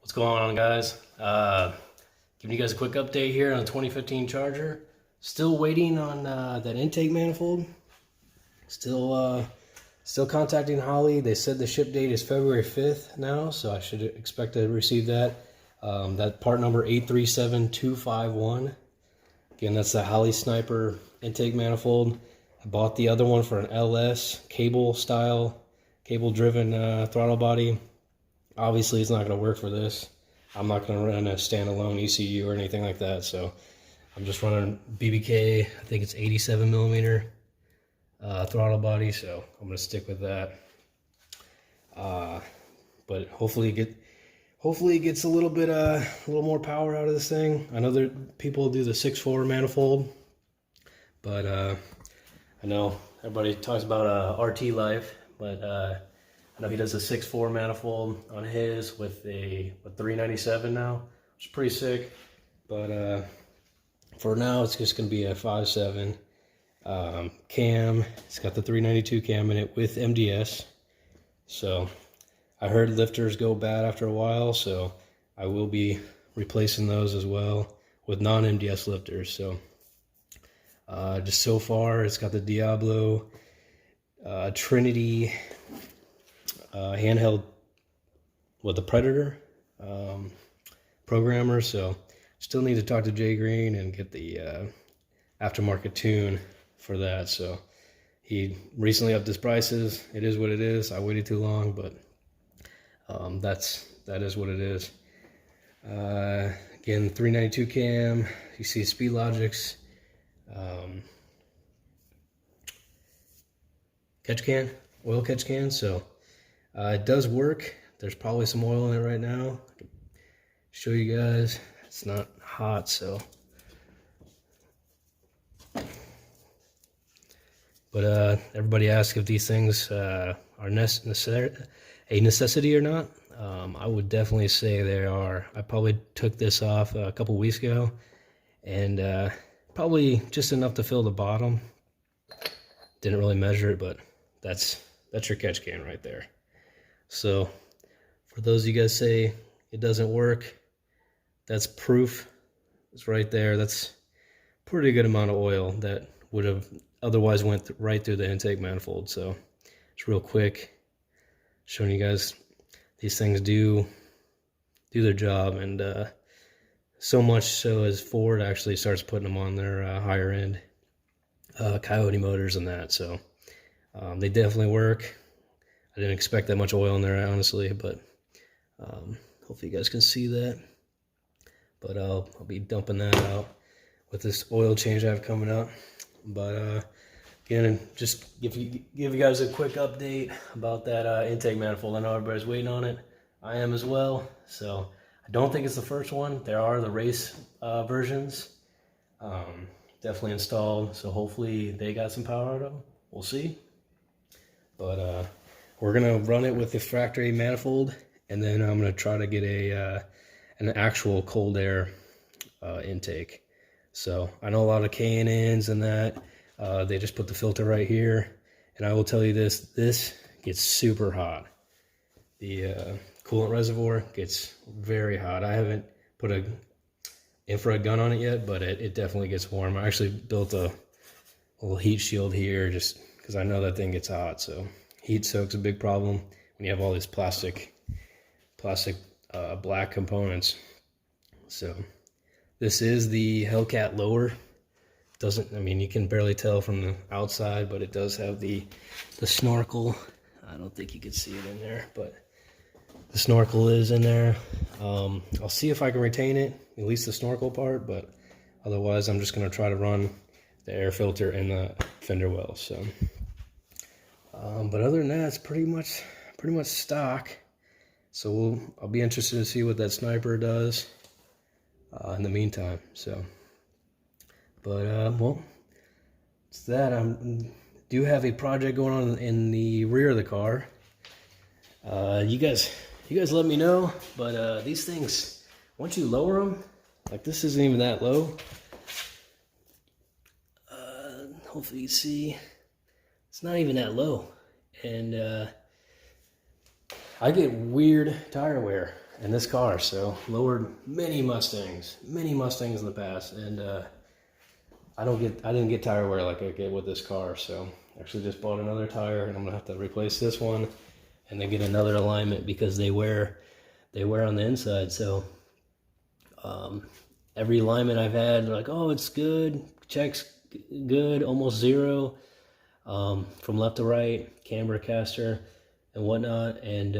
What's going on, guys? Giving you guys a quick update here on the 2015 Charger. Still waiting on that intake manifold. Still contacting Holley. They said the ship date is February 5th now, so I should expect to receive that. That part number 837251. Again, that's the Holley Sniper intake manifold. I bought the other one for an LS cable-driven throttle body. Obviously, it's not going to work for this. I'm not going to run a standalone ECU or anything like that, so I'm just running BBK. I think it's 87 millimeter throttle body, so I'm going to stick with that. But hopefully it gets a little more power out of this thing. I know that people do the 6.4 manifold, but I know everybody talks about RT life, but I know he does a 6.4 manifold on his with a 397 now, which is pretty sick. But for now, it's just going to be a 5.7 cam. It's got the 392 cam in it with MDS. So I heard lifters go bad after a while, so I will be replacing those as well with non-MDS lifters. So just so far, it's got the Diablo Trinity handheld with the Predator programmer, so still need to talk to Jay Green and get the aftermarket tune for that. So he recently upped his prices. It is what it is. I waited too long, but that is what it is. Again, 392 cam. You see Speed Logic's oil catch can. So it does work. There's probably some oil in it right now. I can show you guys. It's not hot, so. But everybody asks if these things are a necessity or not. I would definitely say they are. I probably took this off a couple weeks ago, and probably just enough to fill the bottom. Didn't really measure it, but that's your catch can right there. So for those of you guys say it doesn't work, that's proof. It's right there. That's a pretty good amount of oil that would have otherwise went right through the intake manifold. So it's real quick, showing you guys these things do their job, and so much so as Ford actually starts putting them on their higher end Coyote motors and that. So they definitely work. I didn't expect that much oil in there, honestly, but hopefully you guys can see that. But I'll be dumping that out with this oil change I have coming up. But again, just give you guys a quick update about that intake manifold. I know everybody's waiting on it. I am as well. So I don't think it's the first one. There are the race versions definitely installed. So hopefully they got some power out of them. We'll see. But we're gonna run it with the factory manifold, and then I'm gonna try to get an actual cold air intake. So I know a lot of K&Ns and that they just put the filter right here, and I will tell you this gets super hot. The coolant reservoir gets very hot. I haven't put a infrared gun on it yet, but it definitely gets warm. I actually built a little heat shield here just because I know that thing gets hot. So heat soak's a big problem when you have all these plastic black components. So this is the Hellcat lower. I mean, you can barely tell from the outside, but it does have the snorkel. I don't think you can see it in there, but the snorkel is in there. I'll see if I can retain it, at least the snorkel part, but otherwise I'm just gonna try to run the air filter in the fender wells. So but other than that, it's pretty much stock. So I'll be interested to see what that Sniper does in the meantime. So, but well, it's that. I do have a project going on in the rear of the car. You guys let me know. But these things, once you lower them, like this isn't even that low. Hopefully you see. It's not even that low, and I get weird tire wear, in this car. So lowered many Mustangs in the past, and I didn't get tire wear like I get with this car. So actually just bought another tire, and I'm gonna have to replace this one and then get another alignment because they wear on the inside. So every alignment I've had, they're like, oh, it's good, checks good, almost zero, from left to right, camber caster and whatnot. And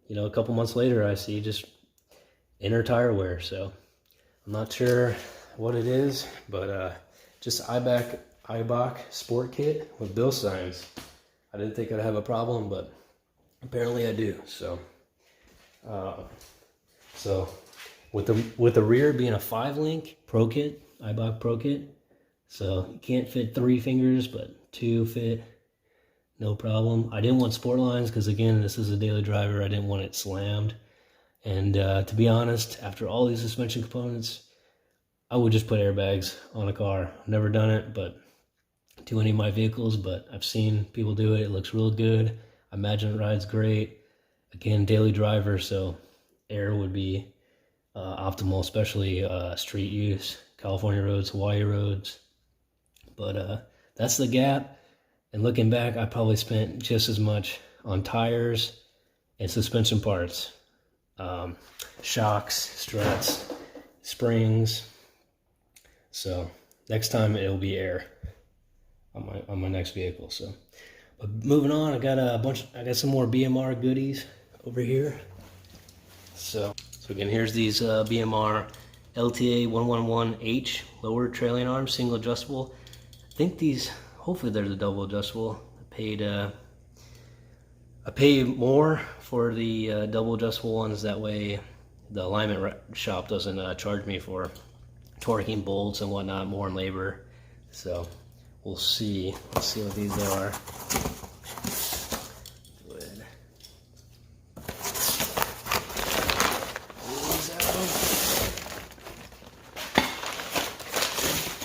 you know, a couple months later I see just inner tire wear. So I'm not sure what it is, but just Ibach sport kit with bill signs. I didn't think I'd have a problem, but apparently I do. So with the rear being a 5-link Pro Kit, Ibach Pro Kit, so you can't fit 3 fingers, but 2 fit, no problem. I didn't want sport lines because, again, this is a daily driver. I didn't want it slammed. And to be honest, after all these suspension components, I would just put airbags on a car. I've never done it, but to any of my vehicles, but I've seen people do it. It looks real good. I imagine it rides great. Again, daily driver, so air would be optimal, especially street use, California roads, Hawaii roads. But that's the gap. And looking back, I probably spent just as much on tires and suspension parts, shocks, struts, springs. So next time it'll be air on my next vehicle. So, but moving on, I got some more BMR goodies over here. So again, here's these BMR LTA111H lower trailing arm, single adjustable. I think these, hopefully they're the double adjustable. I pay more for the double adjustable ones. That way the alignment shop doesn't charge me for torquing bolts and whatnot, more in labor. So we'll see. Let's see what these are. Good. These out.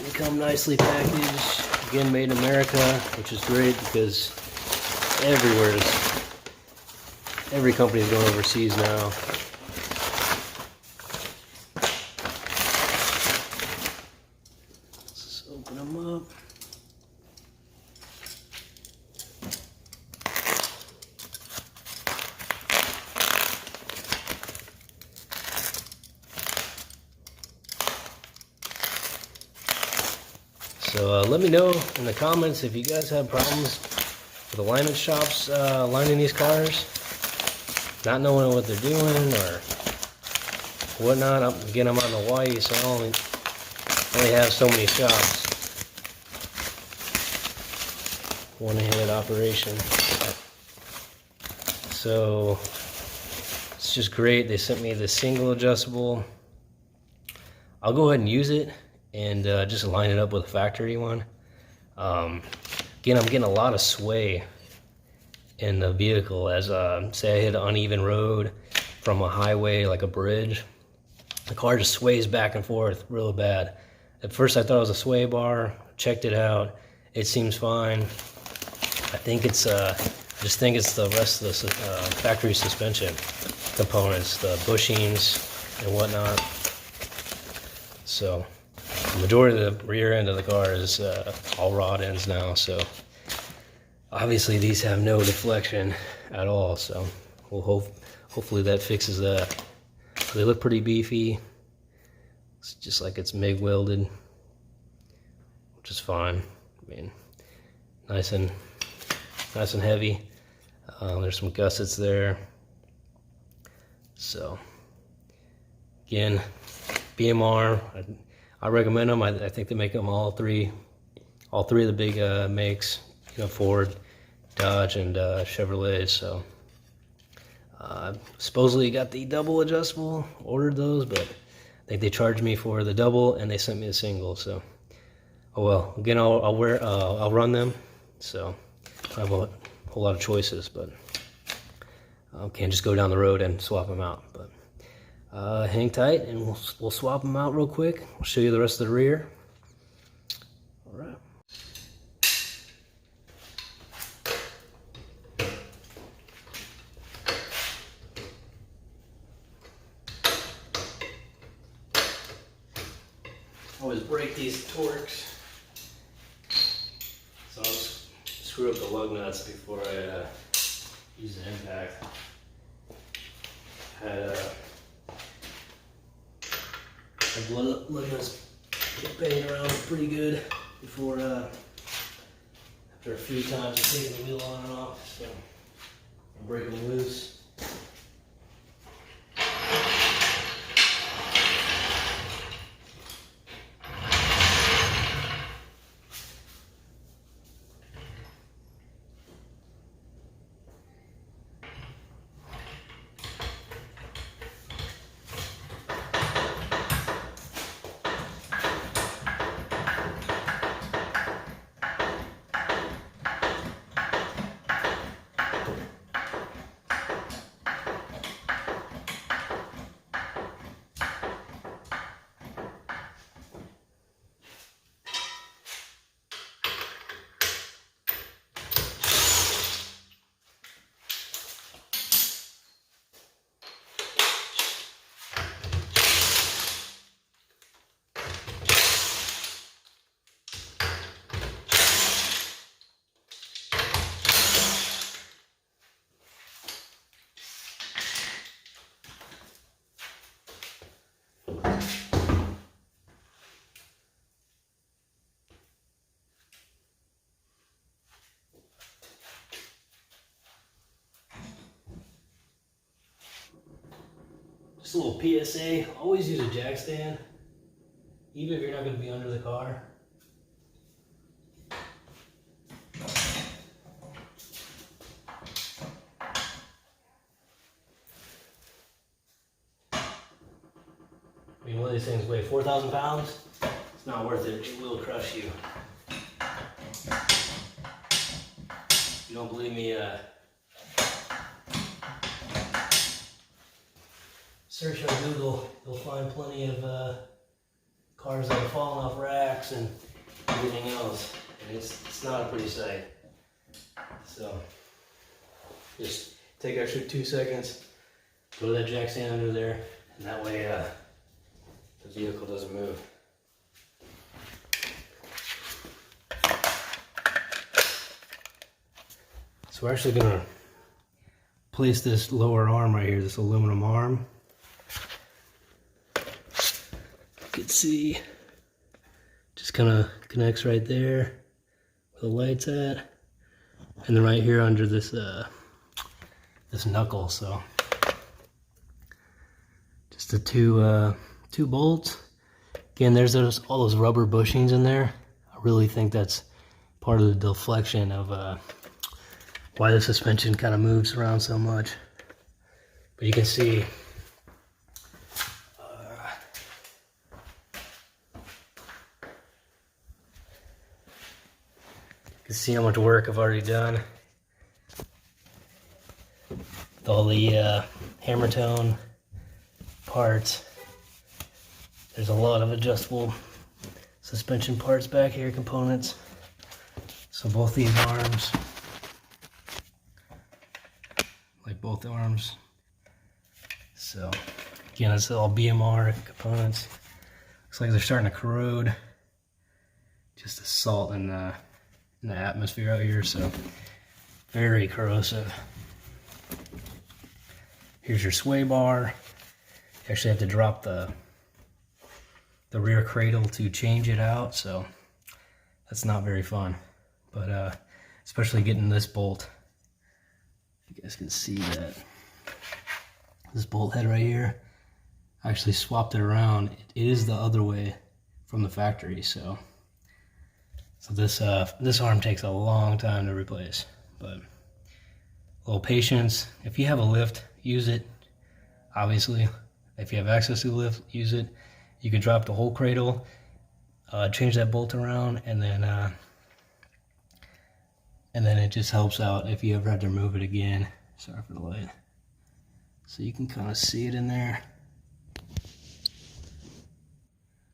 They come nicely packaged. Again, made in America, which is great because every company is going overseas now. Let's open them up. So let me know in the comments if you guys have problems with alignment shops lining these cars, not knowing what they're doing or whatnot. Again, I'm out in Hawaii, so I only have so many shops. One-handed operation. So it's just great. They sent me the single adjustable. I'll go ahead and use it and just line it up with a factory one. Again, I'm getting a lot of sway in the vehicle as say I hit an uneven road from a highway, like a bridge. The car just sways back and forth real bad. At first I thought it was a sway bar, checked it out, it seems fine. I think it's just think it's the rest of the factory suspension components, the bushings and whatnot. So the majority of the rear end of the car is all rod ends now, so obviously these have no deflection at all, so we'll hopefully that fixes that. They look pretty beefy. It's just like it's MIG welded, which is fine. I mean, nice and heavy. There's some gussets there. So again, BMR, I recommend them. I think they make them all three of the big makes, you know, Ford, Dodge, and Chevrolet. So supposedly got the double adjustable, ordered those, but I think they charged me for the double and they sent me a single. So oh well. Again, I'll run them. So I have a whole lot of choices, but can't just go down the road and swap them out. But hang tight and we'll swap them out real quick. I'll show you the rest of the rear. All right. always break these torques. So I'll screw up the lug nuts before I use the impact. Had lug nuts get banged around pretty good before, after a few times of taking the wheel on and off, so I'll break them loose. Just a little PSA, always use a jack stand, even if you're not going to be under the car. I mean, one of these things weigh 4,000 pounds. It's not worth it. It will crush you. If you don't believe me, search on Google. You'll find plenty of cars that have fallen off racks and everything else. And it's not a pretty sight. So just take extra 2 seconds, go to that jack stand under there, and that way the vehicle doesn't move. So we're actually gonna place this lower arm right here, this aluminum arm. You can see, just kind of connects right there where the light's at, and then right here under this this knuckle. So just the two bolts. Again, there's all those rubber bushings in there. I really think that's part of the deflection of why the suspension kind of moves around so much. But you can see how much work I've already done with all the hammer tone parts. There's a lot of adjustable suspension parts back here, components. So both these arms, like both arms. So again, it's all BMR components. Looks like they're starting to corrode. Just the salt in the atmosphere out here, so very corrosive. Here's your sway bar. You actually have to drop the rear cradle to change it out, so that's not very fun. But especially getting this bolt. You guys can see that this bolt head right here, I actually swapped it around. It is the other way from the factory, so this arm takes a long time to replace, but a little patience. If you have a lift, use it. Obviously, if you have access to the lift, use it. You could drop the whole cradle, change that bolt around, and then it just helps out if you ever have to remove it again. Sorry for the light. So you can kind of see it in there.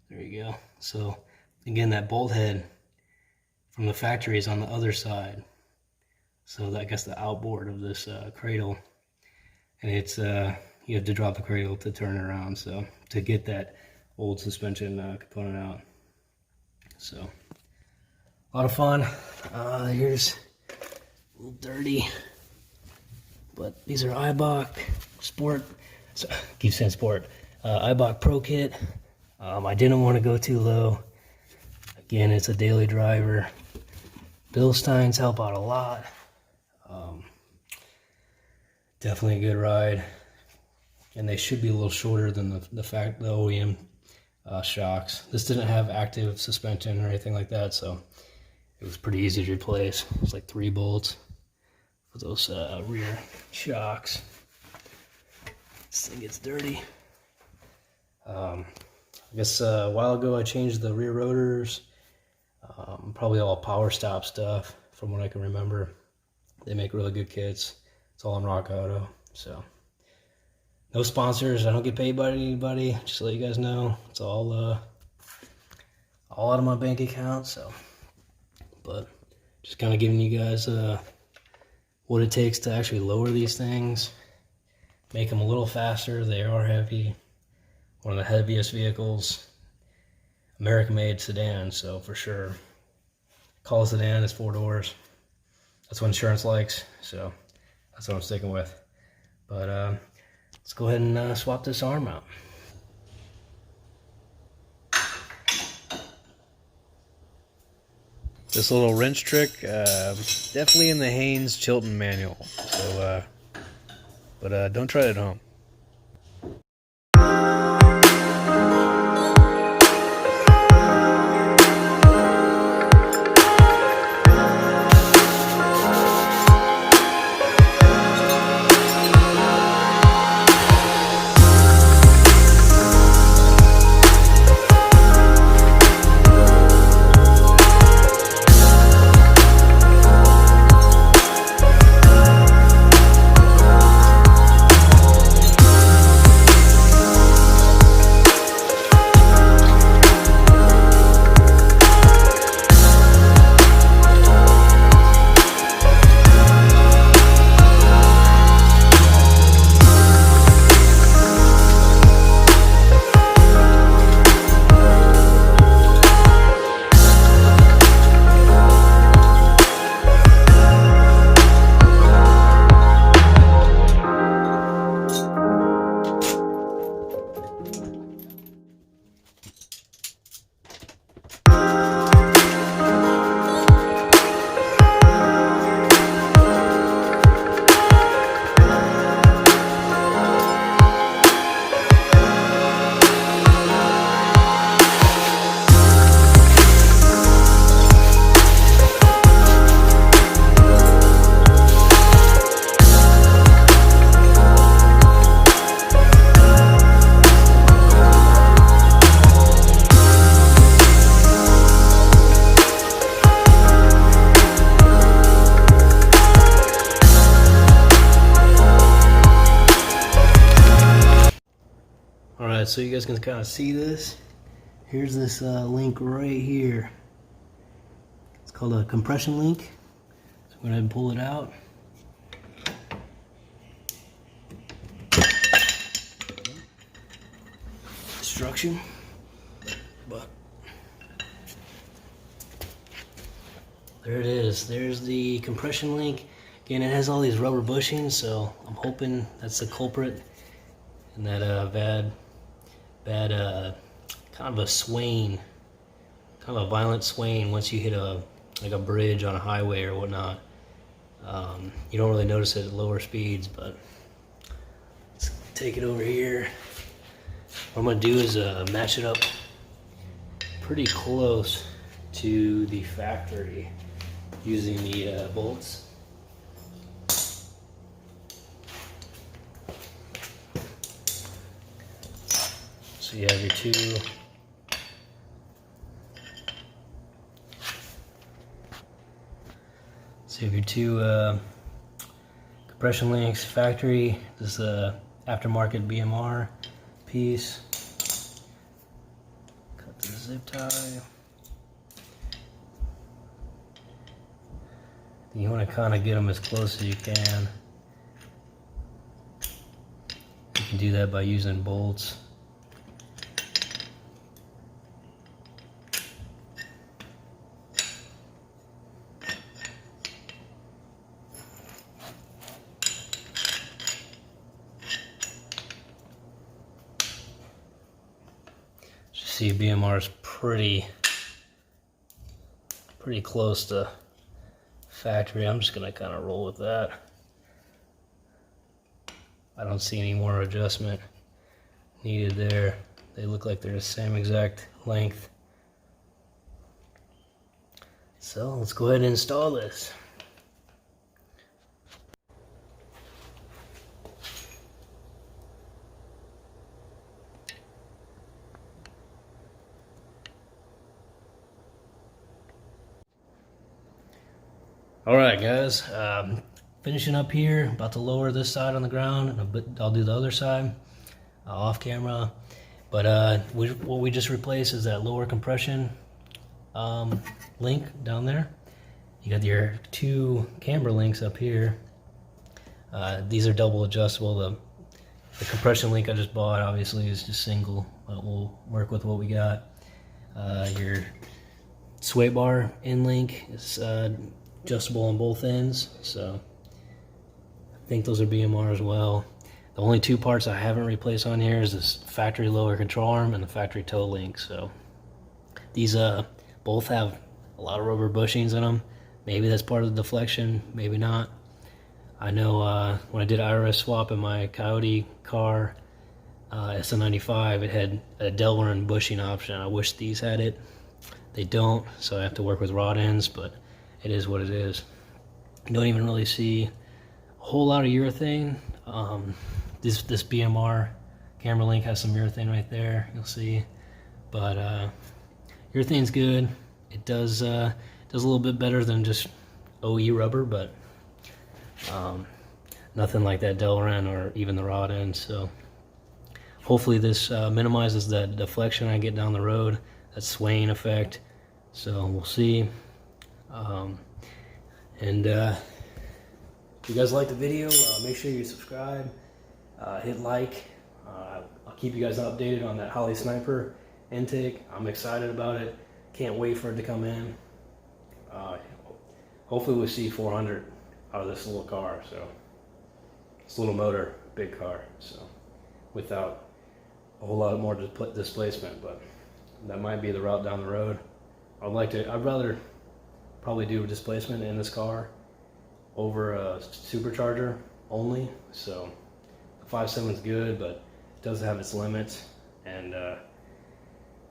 There you go. So again, that bolt head from the factory is on the other side. So I guess the outboard of this cradle, and it's you have to drop the cradle to turn it around. So to get that old suspension component out. So a lot of fun. Here's a little dirty, but these are Ibach Sport. So, keep saying Sport. Ibach Pro Kit. I didn't want to go too low. Again, it's a daily driver. Bilsteins help out a lot. Definitely a good ride, and they should be a little shorter than the OEM shocks. This didn't have active suspension or anything like that, so it was pretty easy to replace. It's like 3 bolts for those rear shocks. This thing gets dirty. I guess a while ago I changed the rear rotors. Probably all power stop stuff from what I can remember. They make really good kits. It's all on Rock Auto. So no sponsors. I don't get paid by anybody. Just to let you guys know, it's all out of my bank account. So, but just kind of giving you guys what it takes to actually lower these things, make them a little faster. They are heavy. One of the heaviest vehicles. American-made sedan, so for sure. Call a sedan, it's 4 doors. That's what insurance likes, so that's what I'm sticking with. But let's go ahead and swap this arm out. This little wrench trick, definitely in the Haynes Chilton manual. So, but don't try it at home. Alright, so you guys can kind of see this. Here's this link right here. It's called a compression link. So I'm going to pull it out. Instruction. But there it is. There's the compression link. Again, it has all these rubber bushings, so I'm hoping that's the culprit. And that bad kind of a swaying, kind of a violent swaying once you hit like a bridge on a highway or whatnot. You don't really notice it at lower speeds, but let's take it over here. What I'm gonna do is match it up pretty close to the factory using the bolts. So you have your two compression links, factory. This is a aftermarket BMR piece. Cut the zip tie. You want to kind of get them as close as you can. You can do that by using bolts. see BMR is pretty close to factory. I'm just gonna kind of roll with that. I don't see any more adjustment needed there. They look like they're the same exact length. So let's go ahead and install this. Alright guys, finishing up here, about to lower this side on the ground, and I'll do the other side off camera. But what we just replaced is that lower compression link down there. You got your two camber links up here. These are double adjustable. The compression link I just bought obviously is just single, but we'll work with what we got. Your sway bar in link is adjustable on both ends, so I think those are BMR as well. The only two parts I haven't replaced on here is this factory lower control arm and the factory toe link. So these both have a lot of rubber bushings in them. Maybe that's part of the deflection, maybe not. I know when I did IRS swap in my Coyote car, SN95, it had a Delrin bushing option. I wish these had it. They don't, so I have to work with rod ends, but it is what it is. You don't even really see a whole lot of urethane. This BMR camera link has some urethane right there, you'll see. But urethane's good. It does a little bit better than just OE rubber, but nothing like that Delrin or even the rod end. So hopefully this minimizes the deflection I get down the road, that swaying effect. So we'll see. If you guys like the video, make sure you subscribe, hit like. I'll keep you guys updated on that Holley Sniper intake. I'm excited about it. Can't wait for it to come in. Hopefully we'll see 400 out of this little car. So it's a little motor, big car. So without a whole lot more displacement, but that might be the route down the road. I'd rather probably do a displacement in this car over a supercharger only. So the 5.7 is good, but it does have its limits. And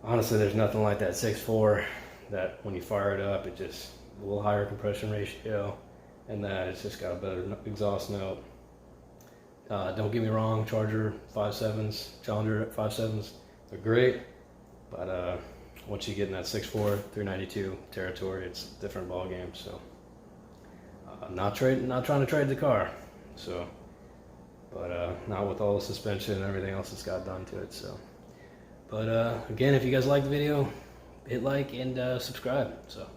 honestly, there's nothing like that 6.4 that when you fire it up, it just a little higher compression ratio, and that it's just got a better exhaust note. Don't get me wrong, Charger 5.7s, Challenger 5.7s, they're great, but once you get in that 6.4, 392 territory, it's a different ball game. So not trying to trade the car. So, but not with all the suspension and everything else that's got done to it. So, but again, if you guys like the video, hit like and subscribe. So.